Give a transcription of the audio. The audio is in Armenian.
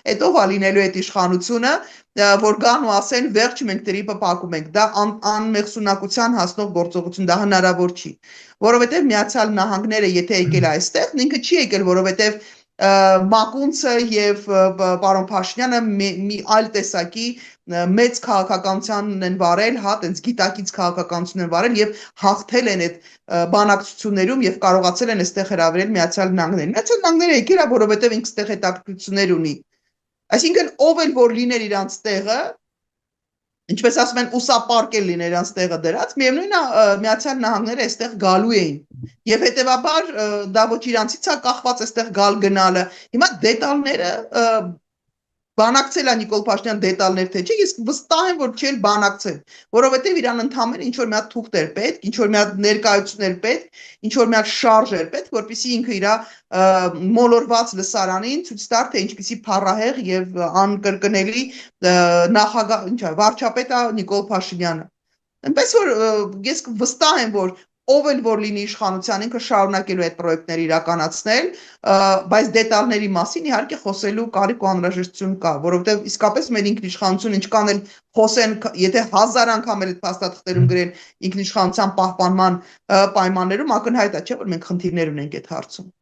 հետո վալինելու այդ իշխանությունը, որ գան ու ասեն վերջ մենք տրիպը փակում ենք, դա անմեղսունակության հասնող գործողություն, դա հնարավոր չի, որովհետև Միացյալ Նահանգները եթե եկել է այստեղ, ինքը չի եկել, որովհետև Մակունցը եւ պարոն Փաշինյանը մի այլ տեսակի մեծ քաղաքականության են վարել, հա, տենց գիտակից քաղաքականություն են վարել եւ հաղթել են այդ բանակցություններում եւ կարողացել են այստեղ հրավիրել Միացյալ Նահանգներին։ Միացյալ Նահանգները եկել է, որովհետեւ ինքը այստեղ հետաքրքրություններ ունի։ Այսինքն ով էլ որ լիներ իրանց տեղը, ինչպես ասում են, ուսապարկել լիներ իրանց տեղը դրած, միևնույն է Միացյալ Նահանգները այստեղ գալու էին։ Եվ հետեւաբար դա ոչ իրանցից է կախված այստեղ գալ գնալը։ Հիմա դետալները բանակցել է Նիկոլ Փաշինյան դետալներ թե չէ, ես վստահ եմ, որ չէր բանակցել, որովհետև իրան ընդհանրապես ինչ որ մի հատ թուղթ էր պետք, ինչ որ մի հատ ներկայություն էր պետք, ինչ որ մի հատ շարժ էր պետք, որպեսզի ինքը իր մոլորված լսարանին ցույց տար, թե ինչպեսի փառահեղ եւ անկրկնելի նախագահ, ինչ է, վարչապետ է Նիկոլ Փաշինյանը։ Այնպես որ ես վստահ եմ, որ ով էլ որ լինի իշխանության, ինքը շարունակելու այդ պրոյեկտները իրականացնել, բայց դետալների մասին իհարկե խոսելու կարիք ու անհրաժեշտություն կա, որովհետև իսկապես մեր ինքնիշխանություն ինչքան էլ խոսեն, եթե 1000 անգամ էլ այդ փաստաթղթերում գրեն ինքնիշխանության պահպանման պայմաններում, ակնհայտ է, չէ՞ որ մենք խնդիրներ ունենք այդ հարցում։